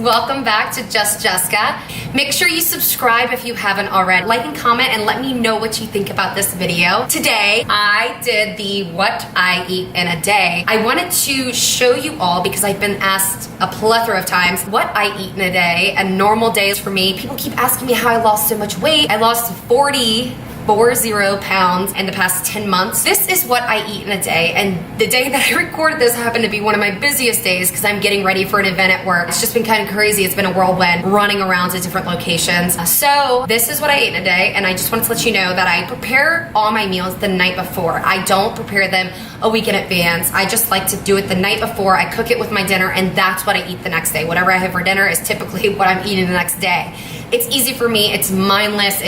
welcome back to Just Jessica. Make sure you subscribe if you haven't already. Like and comment and let me know what you think about this video. Today, I did the what I eat in a day. I wanted to show you all because I've been asked a plethora of times what I eat in a day and normal days for me. People keep asking me how I lost so much weight. I lost 40 pounds in the past 10 months. This is what I eat in a day, and the day that I recorded this happened to be one of my busiest days because I'm getting ready for an event at work. It's just been kind of crazy. It's been a whirlwind running around to different locations. So this is what I eat in a day, and I just wanted to let you know that I prepare all my meals the night before. I don't prepare them a week in advance. I just like to do it the night before. I cook it with my dinner, and that's what I eat the next day. Whatever I have for dinner is typically what I'm eating the next day. It's easy for me. It's mindless.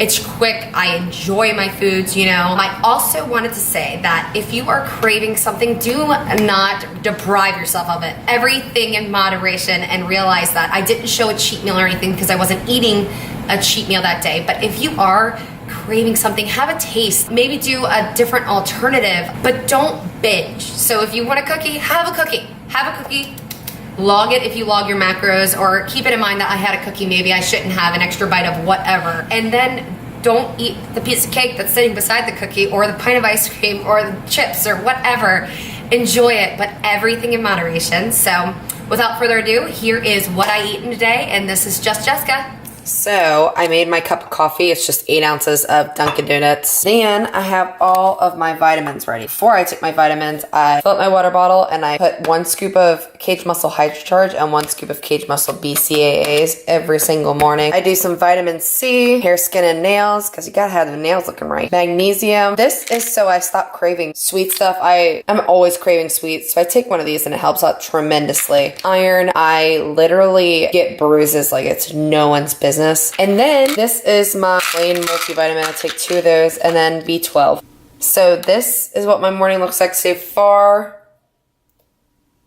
It's quick. I enjoy my foods, you know. I also wanted to say that if you are craving something, do not deprive yourself of it. Everything in moderation, and realize that I didn't show a cheat meal or anything because I wasn't eating a cheat meal that day. But if you are craving something, have a taste. Maybe do a different alternative, but don't binge. So if you want a cookie, have a cookie. Have a cookie. Log it if you log your macros, or keep it in mind that I had a cookie, maybe I shouldn't have an extra bite of whatever. And then don't eat the piece of cake that's sitting beside the cookie, or the pint of ice cream, or the chips, or whatever. Enjoy it, but everything in moderation. So without further ado, here is what I eat in a day, and this is Just Jessica. So I made my cup of coffee. It's just 8 ounces of Dunkin' Donuts. Then I have all of my vitamins ready. Before I take my vitamins, I fill up my water bottle and I put 1 scoop of Cage Muscle Hydrocharge and 1 scoop of Cage Muscle BCAAs every single morning. I do some vitamin C, hair, skin, and nails, because you gotta have the nails looking right. Magnesium. This is so I stop craving sweet stuff. I'm always craving sweets, so I take one of these and it helps out tremendously. Iron. I literally get bruises like it's no one's business. And then this is my plain multivitamin. I take 2 of those, and then B12. So this is what my morning looks like so far.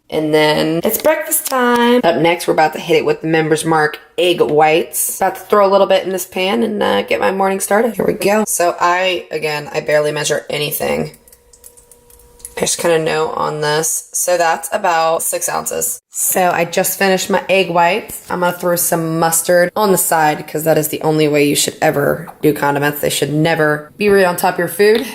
And then it's breakfast time. Up next, we're about to hit it with the Members Mark egg whites. About to throw a little bit in this pan and get my morning started. Here we go. So I barely measure anything. I just kind of know on this. So that's about 6 ounces. So I just finished my egg whites. I'm going to throw some mustard on the side because that is the only way you should ever do condiments. They should never be right on top of your food.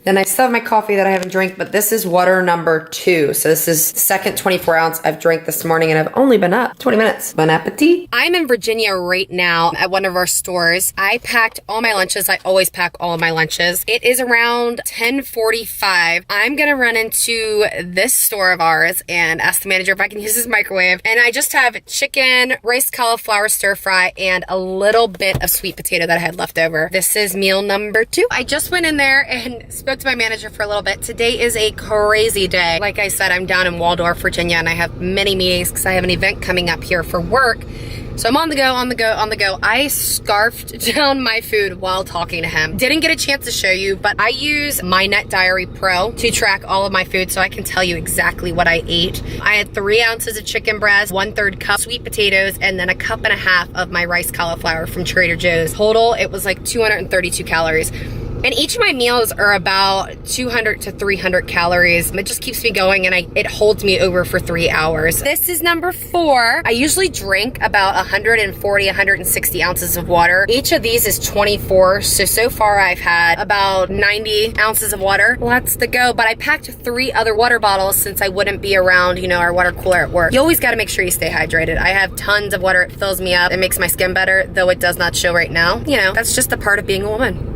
Then I still have my coffee that I haven't drank, but this is water number 2. So this is the second 24 ounce I've drank this morning, and I've only been up 20 minutes. Bon appetit. I'm in Virginia right now at one of our stores. I packed all my lunches. I always pack all of my lunches. It is around 10:45. I'm gonna run into this store of ours and ask the manager if I can use his microwave. And I just have chicken, rice cauliflower stir fry, and a little bit of sweet potato that I had left over. This is meal number 2. I just went in there and spoke to my manager for a little bit. Today is a crazy day. Like I said, I'm down in Waldorf, Virginia, and I have many meetings because I have an event coming up here for work. So I'm on the go, on the go, on the go. I scarfed down my food while talking to him. Didn't get a chance to show you, but I use My Net Diary Pro to track all of my food so I can tell you exactly what I ate. I had 3 ounces of chicken breast, 1/3 cup sweet potatoes, and then 1.5 cups of my rice cauliflower from Trader Joe's. Total, it was like 232 calories. And each of my meals are about 200 to 300 calories. It just keeps me going, and it holds me over for 3 hours. This is number 4. I usually drink about 140, 160 ounces of water. Each of these is 24. So far I've had about 90 ounces of water. Lots to go, but I packed 3 other water bottles since I wouldn't be around, you know, our water cooler at work. You always gotta make sure you stay hydrated. I have tons of water. It fills me up. It makes my skin better, though it does not show right now. You know, that's just a part of being a woman.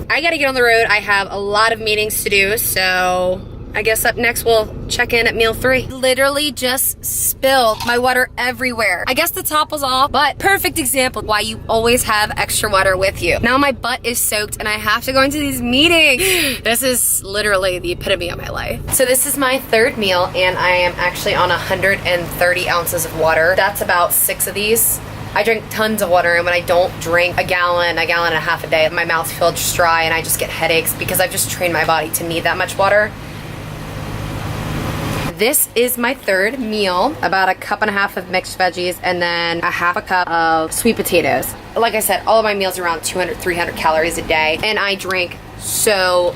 I gotta get on the road. I have a lot of meetings to do, so I guess up next we'll check in at meal 3. Literally just spilled my water everywhere. I guess the top was off, but perfect example why you always have extra water with you. Now my butt is soaked and I have to go into these meetings. This is literally the epitome of my life. So this is my 3rd meal, and I am actually on 130 ounces of water. That's about 6 of these. I drink tons of water, and when I don't drink a gallon and a half a day, my mouth feels just dry and I just get headaches because I've just trained my body to need that much water. This is my 3rd meal, about 1.5 cups of mixed veggies and then 1/2 cup of sweet potatoes. Like I said, all of my meals are around 200, 300 calories a day, and I drink so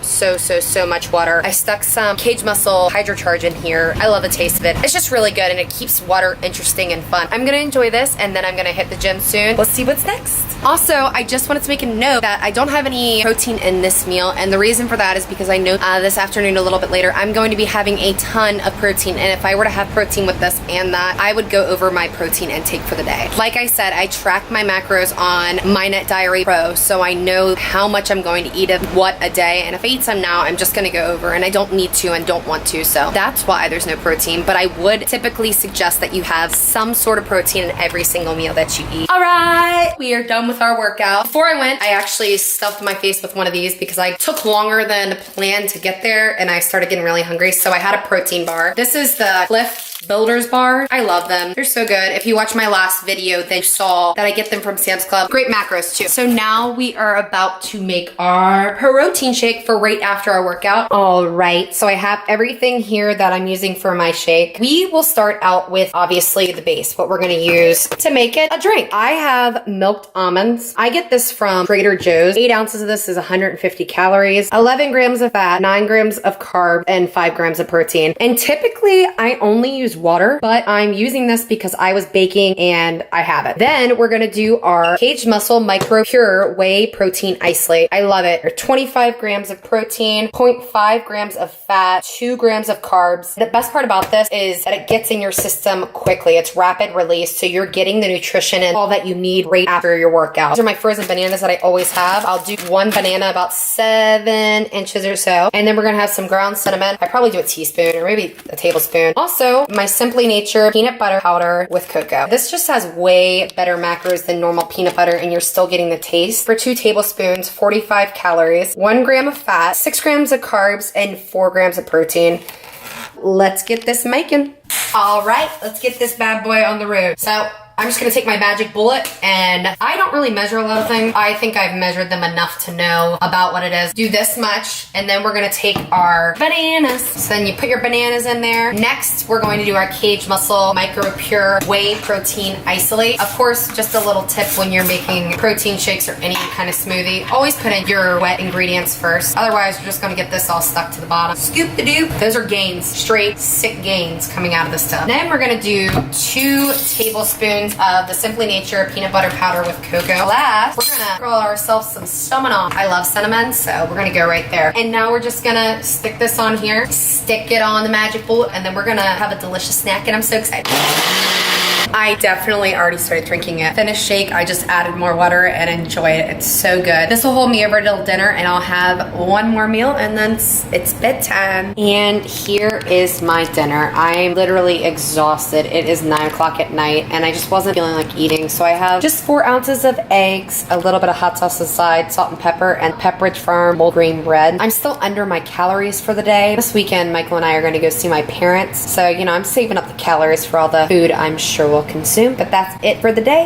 much water. I stuck some Cage Muscle Hydro Charge in here. I love the taste of it. It's just really good and it keeps water interesting and fun. I'm gonna enjoy this and then I'm gonna hit the gym soon. Let's see what's next. Also, I just wanted to make a note that I don't have any protein in this meal, and the reason for that is because I know this afternoon a little bit later I'm going to be having a ton of protein, and if I were to have protein with this and that, I would go over my protein intake for the day. Like I said, I track my macros on MyNet Diary Pro, so I know how much I'm going to eat of what a day, and if I eat some now, I'm just gonna go over, and I don't need to and don't want to, so that's why there's no protein, but I would typically suggest that you have some sort of protein in every single meal that you eat. All right, we are done with our workout. Before I went, I actually stuffed my face with one of these because I took longer than planned to get there and I started getting really hungry, so I had a protein bar. This is the Cliff Builders bar. I love them. They're so good. If you watch my last video, they saw that I get them from Sam's Club. Great macros too. So now we are about to make our protein shake for right after our workout. All right, so I have everything here that I'm using for my shake. We will start out with obviously the base, what we're gonna use to make it a drink. I have milked almonds. I get this from Trader Joe's. 8 ounces of this is 150 calories, 11 grams of fat, 9 grams of carb, and 5 grams of protein. And typically I only use water, but I'm using this because I was baking and I have it. Then we're gonna do our Cage Muscle Micro Pure Whey Protein Isolate. I love it. 25 grams of protein, 0.5 grams of fat, 2 grams of carbs. The best part about this is that it gets in your system quickly. It's rapid release, so you're getting the nutrition and all that you need right after your workout. These are my frozen bananas that I always have. I'll do one banana about 7 inches or so, and then we're gonna have some ground cinnamon. I probably do a teaspoon or maybe a tablespoon. Also, my Simply Nature peanut butter powder with cocoa. This just has way better macros than normal peanut butter, and you're still getting the taste. For 2 tablespoons, 45 calories, 1 gram of fat, 6 grams of carbs, and 4 grams of protein. Let's get this making. All right, let's get this bad boy on the road. So I'm just gonna take my magic bullet, and I don't really measure a lot of things. I think I've measured them enough to know about what it is. Do this much, and then we're gonna take our bananas. So then you put your bananas in there. Next, we're going to do our Cage Muscle Micro Pure Whey Protein Isolate. Of course, just a little tip when you're making protein shakes or any kind of smoothie, always put in your wet ingredients first. Otherwise, you're just gonna get this all stuck to the bottom. Scoop the doop. Those are gains, straight sick gains coming out of this stuff. Then we're gonna do 2 tablespoons of the Simply Nature peanut butter powder with cocoa. Last, we're gonna roll ourselves some cinnamon. I love cinnamon, so we're gonna go right there. And now we're just gonna stick this on here, stick it on the magic bullet, and then we're gonna have a delicious snack, and I'm so excited. I definitely already started drinking it. Finished shake, I just added more water and enjoy it. It's so good. This will hold me over till dinner, and I'll have one more meal, and then it's bedtime. And here is my dinner. I'm literally exhausted. It is 9 o'clock at night, and I just wasn't feeling like eating, so I have just 4 ounces of eggs, a little bit of hot sauce aside, salt and pepper, and Pepperidge Farm whole grain bread. I'm still under my calories for the day. This weekend, Michael and I are going to go see my parents, so, you know, I'm saving up the calories for all the food I'm sure we'll consume, but that's it for the day.